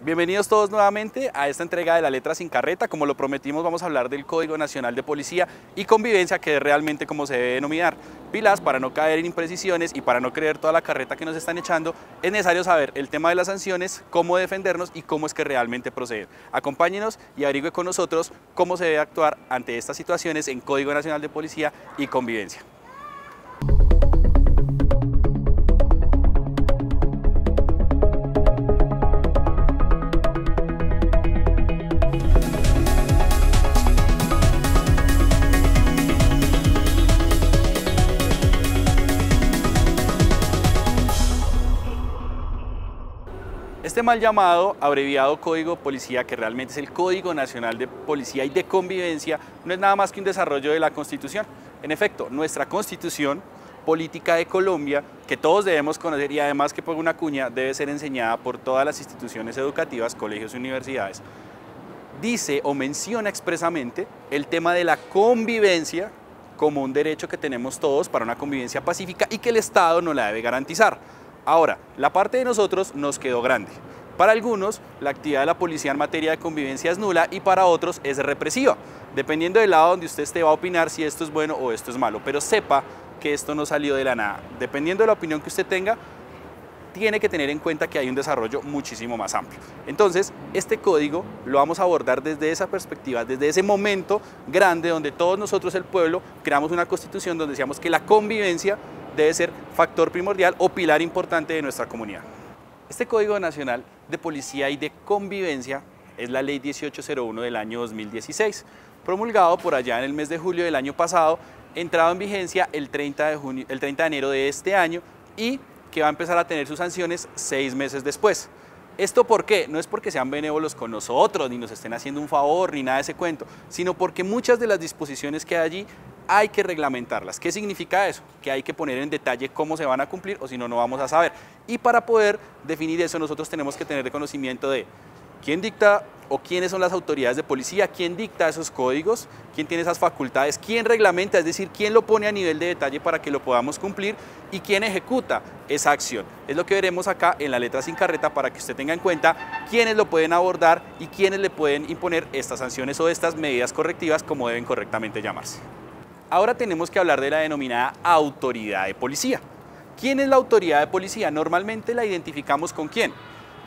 Bienvenidos todos nuevamente a esta entrega de La Letra Sin Carreta. Como lo prometimos, vamos a hablar del Código Nacional de Policía y Convivencia, que es realmente como se debe denominar. Pilas, para no caer en imprecisiones y para no creer toda la carreta que nos están echando, es necesario saber el tema de las sanciones, cómo defendernos y cómo es que realmente proceder. Acompáñenos y averigüe con nosotros cómo se debe actuar ante estas situaciones en Código Nacional de Policía y Convivencia. Este mal llamado, abreviado Código Policía, que realmente es el Código Nacional de Policía y de Convivencia, no es nada más que un desarrollo de la Constitución. En efecto, nuestra Constitución Política de Colombia, que todos debemos conocer y además que por una cuña debe ser enseñada por todas las instituciones educativas, colegios y universidades, dice o menciona expresamente el tema de la convivencia como un derecho que tenemos todos para una convivencia pacífica y que el Estado no la debe garantizar. Ahora, la parte de nosotros nos quedó grande. Para algunos, la actividad de la policía en materia de convivencia es nula y para otros es represiva. Dependiendo del lado donde usted esté, va a opinar si esto es bueno o esto es malo, pero sepa que esto no salió de la nada. Dependiendo de la opinión que usted tenga, tiene que tener en cuenta que hay un desarrollo muchísimo más amplio. Entonces, este código lo vamos a abordar desde esa perspectiva, desde ese momento grande donde todos nosotros, el pueblo, creamos una constitución donde decíamos que la convivencia debe ser factor primordial o pilar importante de nuestra comunidad. Este Código Nacional de Policía y de Convivencia es la Ley 1801 del año 2016, promulgado por allá en el mes de julio del año pasado, entrado en vigencia el 30 de enero de este año y que va a empezar a tener sus sanciones 6 meses después. ¿Esto por qué? No es porque sean benévolos con nosotros, ni nos estén haciendo un favor, ni nada de ese cuento, sino porque muchas de las disposiciones que hay allí hay que reglamentarlas. ¿Qué significa eso? Que hay que poner en detalle cómo se van a cumplir o si no, no vamos a saber. Y para poder definir eso, nosotros tenemos que tener conocimiento de quién dicta o quiénes son las autoridades de policía, quién dicta esos códigos, quién tiene esas facultades, quién reglamenta, es decir, quién lo pone a nivel de detalle para que lo podamos cumplir y quién ejecuta esa acción. Es lo que veremos acá en La Letra Sin Carreta para que usted tenga en cuenta quiénes lo pueden abordar y quiénes le pueden imponer estas sanciones o estas medidas correctivas como deben correctamente llamarse. Ahora tenemos que hablar de la denominada autoridad de policía. ¿Quién es la autoridad de policía? Normalmente la identificamos ¿con quién?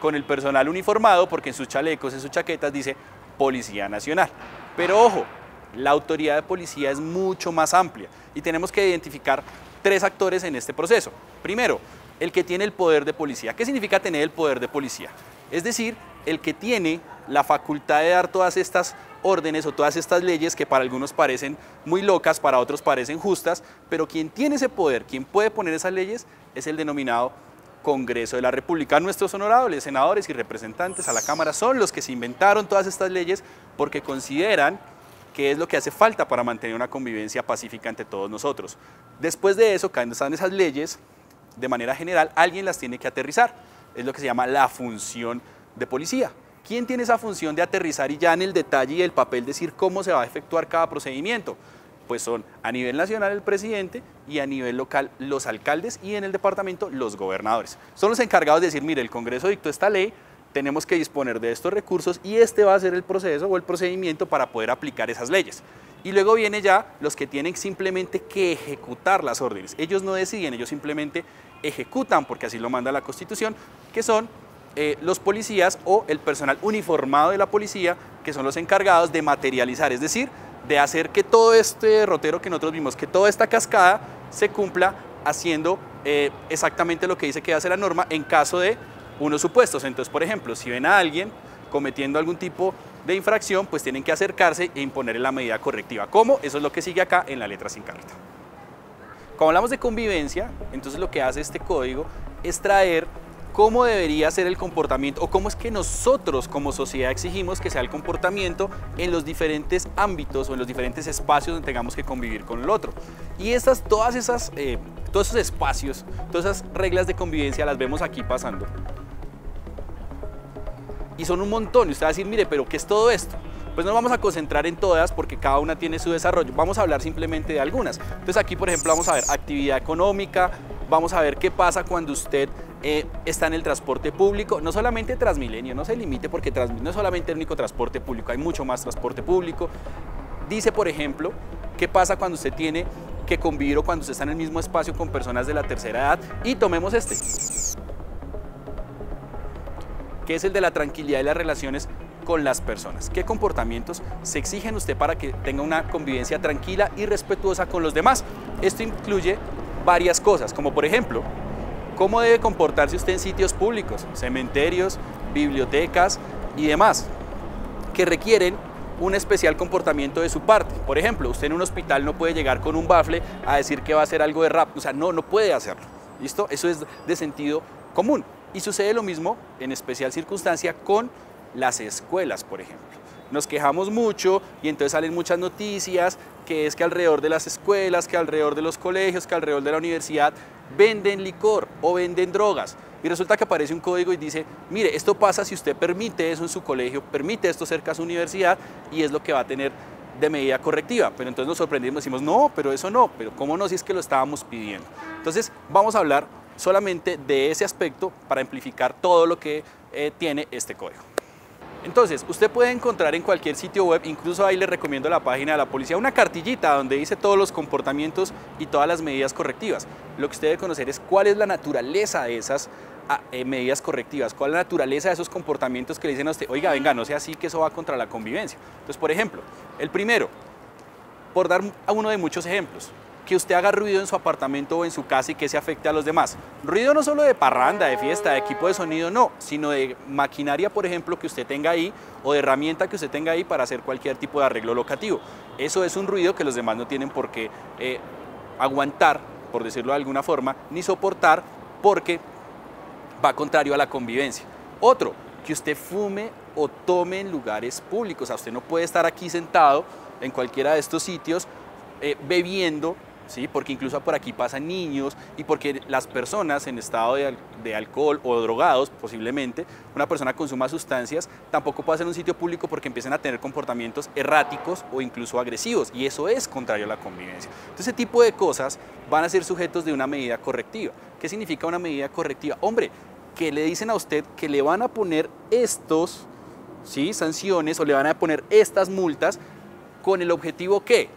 Con el personal uniformado, porque en sus chalecos, en sus chaquetas dice Policía Nacional. Pero ojo, la autoridad de policía es mucho más amplia y tenemos que identificar 3 actores en este proceso. Primero, el que tiene el poder de policía. ¿Qué significa tener el poder de policía? Es decir, el que tiene la facultad de dar todas estas órdenes o todas estas leyes que para algunos parecen muy locas, para otros parecen justas, pero quien tiene ese poder, quien puede poner esas leyes, es el denominado Congreso de la República. Nuestros honorables senadores y representantes a la Cámara son los que se inventaron todas estas leyes porque consideran que es lo que hace falta para mantener una convivencia pacífica entre todos nosotros. Después de eso, cuando están esas leyes, de manera general, alguien las tiene que aterrizar. Es lo que se llama la función de policía. ¿Quién tiene esa función de aterrizar y ya en el detalle y el papel decir cómo se va a efectuar cada procedimiento? Pues son a nivel nacional el presidente y a nivel local los alcaldes y en el departamento los gobernadores. Son los encargados de decir, mire, el Congreso dictó esta ley, tenemos que disponer de estos recursos y este va a ser el proceso o el procedimiento para poder aplicar esas leyes. Y luego viene ya los que tienen simplemente que ejecutar las órdenes. Ellos no deciden, ellos simplemente ejecutan, porque así lo manda la Constitución, que son los policías o el personal uniformado de la policía, que son los encargados de materializar, es decir, de hacer que todo este derrotero que nosotros vimos, que toda esta cascada se cumpla haciendo exactamente lo que dice que hace la norma en caso de unos supuestos. Entonces, por ejemplo, si ven a alguien cometiendo algún tipo de infracción, pues tienen que acercarse e imponerle la medida correctiva. ¿Cómo? Eso es lo que sigue acá en La Letra Sin Carreta. Cuando hablamos de convivencia, entonces lo que hace este código es traer cómo debería ser el comportamiento o cómo es que nosotros como sociedad exigimos que sea el comportamiento en los diferentes ámbitos o en los diferentes espacios donde tengamos que convivir con el otro. Y todos esos espacios, todas esas reglas de convivencia las vemos aquí pasando. Y son un montón, y usted va a decir, mire, pero ¿qué es todo esto? Pues no nos vamos a concentrar en todas porque cada una tiene su desarrollo, vamos a hablar simplemente de algunas. Entonces aquí, por ejemplo, vamos a ver actividad económica, vamos a ver qué pasa cuando usted está en el transporte público, no solamente Transmilenio, no se limite porque no es solamente el único transporte público, hay mucho más transporte público. Dice, por ejemplo, qué pasa cuando usted tiene que convivir o cuando usted está en el mismo espacio con personas de la tercera edad. Y tomemos este, que es el de la tranquilidad y las relaciones con las personas. ¿Qué comportamientos se exigen usted para que tenga una convivencia tranquila y respetuosa con los demás? Esto incluye varias cosas, como por ejemplo, cómo debe comportarse usted en sitios públicos, cementerios, bibliotecas y demás, que requieren un especial comportamiento de su parte. Por ejemplo, usted en un hospital no puede llegar con un bafle a decir que va a hacer algo de rap, o sea, no puede hacerlo, ¿listo? Eso es de sentido común. Y sucede lo mismo, en especial circunstancia, con las escuelas, por ejemplo. Nos quejamos mucho y entonces salen muchas noticias que es que alrededor de las escuelas, que alrededor de los colegios, que alrededor de la universidad venden licor o venden drogas. Y resulta que aparece un código y dice, mire, esto pasa si usted permite eso en su colegio, permite esto cerca a su universidad y es lo que va a tener de medida correctiva. Pero entonces nos sorprendimos, decimos, no, pero eso no, pero ¿cómo no si es que lo estábamos pidiendo? Entonces vamos a hablar solamente de ese aspecto para amplificar todo lo que tiene este código. Entonces, usted puede encontrar en cualquier sitio web, incluso ahí le recomiendo la página de la policía, una cartillita donde dice todos los comportamientos y todas las medidas correctivas. Lo que usted debe conocer es cuál es la naturaleza de esas medidas correctivas, cuál es la naturaleza de esos comportamientos que le dicen a usted, oiga, venga, no sea así que eso va contra la convivencia. Entonces, por ejemplo, el primero, por dar a uno de muchos ejemplos, que usted haga ruido en su apartamento o en su casa y que se afecte a los demás. Ruido no solo de parranda, de fiesta, de equipo de sonido, no, sino de maquinaria, por ejemplo, que usted tenga ahí o de herramienta que usted tenga ahí para hacer cualquier tipo de arreglo locativo. Eso es un ruido que los demás no tienen por qué aguantar, por decirlo de alguna forma, ni soportar porque va contrario a la convivencia. Otro, que usted fume o tome en lugares públicos. O sea, usted no puede estar aquí sentado en cualquiera de estos sitios bebiendo, ¿sí? Porque incluso por aquí pasan niños y porque las personas en estado de alcohol o drogados, posiblemente, una persona consuma sustancias, tampoco puede ser un sitio público porque empiezan a tener comportamientos erráticos o incluso agresivos y eso es contrario a la convivencia. Entonces, ese tipo de cosas van a ser sujetos de una medida correctiva. ¿Qué significa una medida correctiva? Hombre, que le dicen a usted que le van a poner estos, ¿sí? sanciones o le van a poner estas multas con el objetivo ¿qué?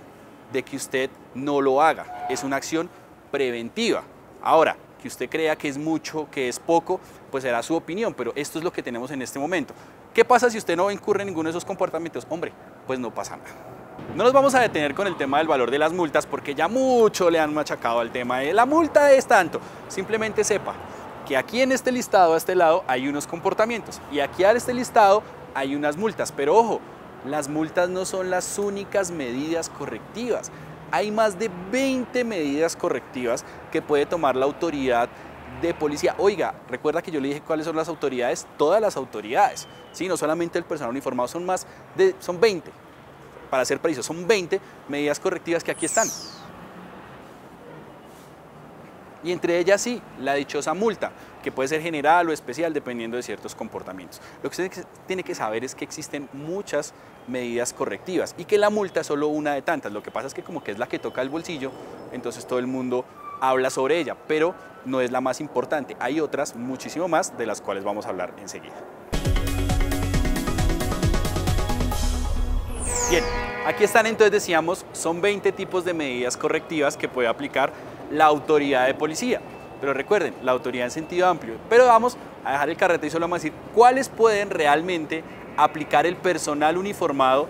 De que usted no lo haga. Es una acción preventiva. Ahora, que usted crea que es mucho, que es poco, pues será su opinión, pero esto es lo que tenemos en este momento. ¿Qué pasa si usted no incurre en ninguno de esos comportamientos? Hombre, pues no pasa nada. No nos vamos a detener con el tema del valor de las multas porque ya mucho le han machacado al tema de la multa es tanto. Simplemente sepa que aquí en este listado, a este lado, hay unos comportamientos y aquí a este listado hay unas multas, pero ojo, las multas no son las únicas medidas correctivas. Hay más de 20 medidas correctivas que puede tomar la autoridad de policía. Oiga, recuerda que yo le dije cuáles son las autoridades, todas las autoridades, ¿sí? No solamente el personal uniformado, son 20, para ser precisos, son 20 medidas correctivas que aquí están. Y entre ellas sí, la dichosa multa, que puede ser general o especial dependiendo de ciertos comportamientos. Lo que usted tiene que saber es que existen muchas medidas correctivas y que la multa es solo una de tantas. Lo que pasa es que como que es la que toca el bolsillo, entonces todo el mundo habla sobre ella, pero no es la más importante. Hay otras, muchísimo más, de las cuales vamos a hablar enseguida. Bien, aquí están entonces, decíamos, son 20 tipos de medidas correctivas que puede aplicar la autoridad de policía. Pero recuerden, la autoridad en sentido amplio. Pero vamos a dejar el carrete y solo vamos a decir cuáles pueden realmente aplicar el personal uniformado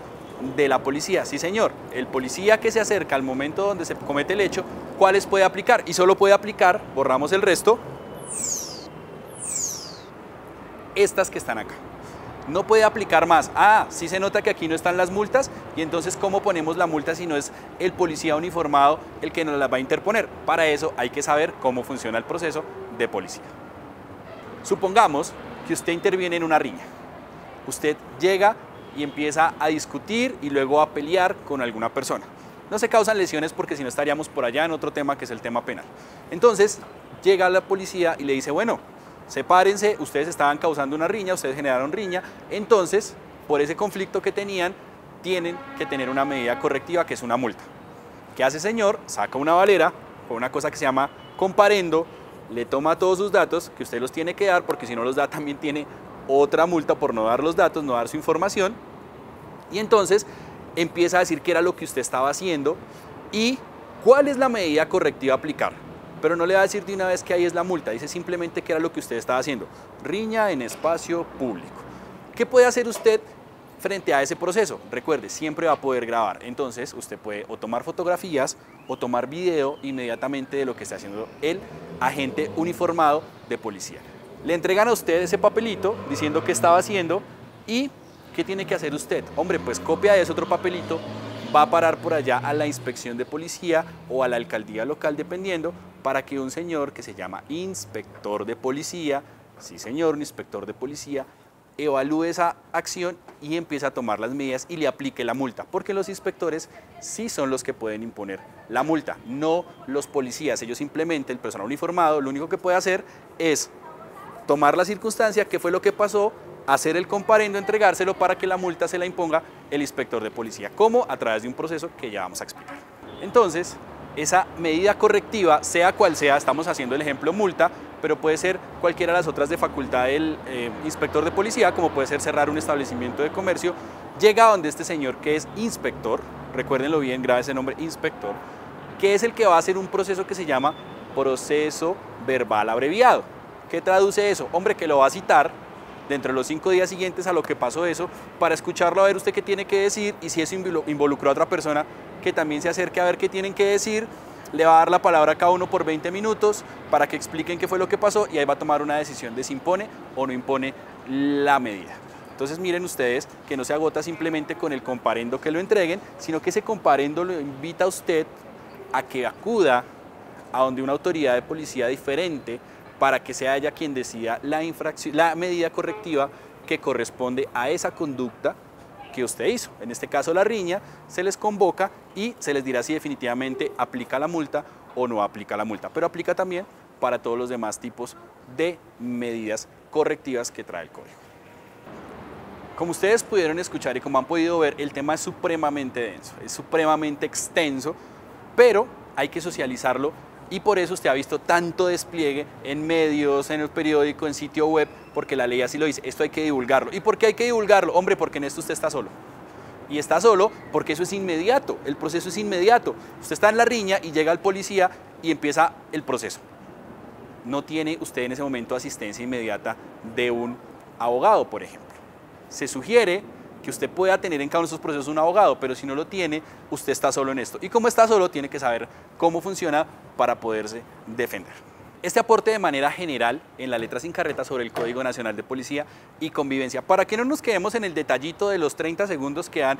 de la policía. Sí, señor, el policía que se acerca al momento donde se comete el hecho, ¿cuáles puede aplicar? Y solo puede aplicar, borramos el resto, estas que están acá. No puede aplicar más. Ah, sí se nota que aquí no están las multas y entonces ¿cómo ponemos la multa si no es el policía uniformado el que nos las va a interponer? Para eso hay que saber cómo funciona el proceso de policía. Supongamos que usted interviene en una riña. Usted llega y empieza a discutir y luego a pelear con alguna persona. No se causan lesiones porque si no estaríamos por allá en otro tema que es el tema penal. Entonces llega la policía y le dice, bueno, sepárense, ustedes estaban causando una riña, ustedes generaron riña, entonces, por ese conflicto que tenían, tienen que tener una medida correctiva que es una multa. ¿Qué hace el señor? Saca una valera, con una cosa que se llama comparendo, le toma todos sus datos, que usted los tiene que dar, porque si no los da también tiene otra multa por no dar los datos, no dar su información, y entonces empieza a decir qué era lo que usted estaba haciendo y cuál es la medida correctiva a aplicar. Pero no le va a decir de una vez que ahí es la multa, dice simplemente qué era lo que usted estaba haciendo. Riña en espacio público. ¿Qué puede hacer usted frente a ese proceso? Recuerde, siempre va a poder grabar. Entonces, usted puede o tomar fotografías o tomar video inmediatamente de lo que está haciendo el agente uniformado de policía. Le entregan a usted ese papelito diciendo qué estaba haciendo y qué tiene que hacer usted. Hombre, pues copia de ese otro papelito, va a parar por allá a la inspección de policía o a la alcaldía local, dependiendo, para que un señor que se llama inspector de policía, sí señor, un inspector de policía, evalúe esa acción y empiece a tomar las medidas y le aplique la multa, porque los inspectores sí son los que pueden imponer la multa, no los policías. Ellos simplemente, el personal uniformado, lo único que puede hacer es tomar la circunstancia, qué fue lo que pasó, hacer el comparendo, entregárselo para que la multa se la imponga el inspector de policía. ¿Cómo? A través de un proceso que ya vamos a explicar. Entonces, esa medida correctiva, sea cual sea, estamos haciendo el ejemplo multa, pero puede ser cualquiera de las otras de facultad del inspector de policía, como puede ser cerrar un establecimiento de comercio, llega a donde este señor que es inspector, recuérdenlo bien, grave ese nombre, inspector, que es el que va a hacer un proceso que se llama proceso verbal abreviado. ¿Qué traduce eso? Hombre, que lo va a citar dentro de los 5 días siguientes a lo que pasó eso, para escucharlo, a ver usted qué tiene que decir, y si eso involucró a otra persona, que también se acerque a ver qué tienen que decir, le va a dar la palabra a cada uno por 20 minutos para que expliquen qué fue lo que pasó y ahí va a tomar una decisión de si impone o no impone la medida. Entonces miren ustedes que no se agota simplemente con el comparendo que lo entreguen, sino que ese comparendo lo invita a usted a que acuda a donde una autoridad de policía diferente para que sea ella quien decida la medida correctiva que corresponde a esa conducta que usted hizo. En este caso la riña, se les convoca y se les dirá si definitivamente aplica la multa o no aplica la multa, pero aplica también para todos los demás tipos de medidas correctivas que trae el código. Como ustedes pudieron escuchar y como han podido ver, el tema es supremamente denso, es supremamente extenso, pero hay que socializarlo. Y por eso usted ha visto tanto despliegue en medios, en el periódico, en sitio web, porque la ley así lo dice, esto hay que divulgarlo. ¿Y por qué hay que divulgarlo? Hombre, porque en esto usted está solo. Y está solo porque eso es inmediato, el proceso es inmediato. Usted está en la riña y llega el policía y empieza el proceso. No tiene usted en ese momento asistencia inmediata de un abogado, por ejemplo. Se sugiere que usted pueda tener en cada uno de esos procesos un abogado, pero si no lo tiene, usted está solo en esto. Y como está solo, tiene que saber cómo funciona para poderse defender. Este aporte de manera general en la letra sin carreta sobre el Código Nacional de Policía y Convivencia, para que no nos quedemos en el detallito de los 30 segundos que dan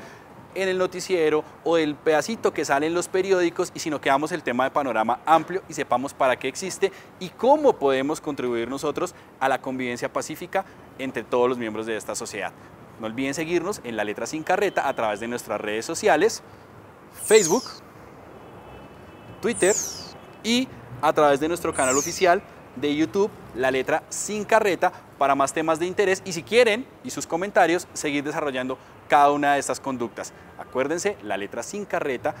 en el noticiero o el pedacito que sale en los periódicos, y sino que damos el tema de panorama amplio y sepamos para qué existe y cómo podemos contribuir nosotros a la convivencia pacífica entre todos los miembros de esta sociedad. No olviden seguirnos en la letra sin carreta a través de nuestras redes sociales, Facebook, Twitter y a través de nuestro canal oficial de YouTube, la letra sin carreta, para más temas de interés y si quieren, y sus comentarios, seguir desarrollando cada una de estas conductas. Acuérdense, la letra sin carreta,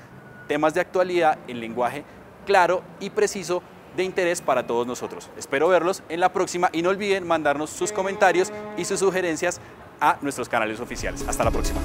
temas de actualidad en lenguaje claro y preciso de interés para todos nosotros. Espero verlos en la próxima y no olviden mandarnos sus comentarios y sus sugerencias a nuestros canales oficiales. Hasta la próxima.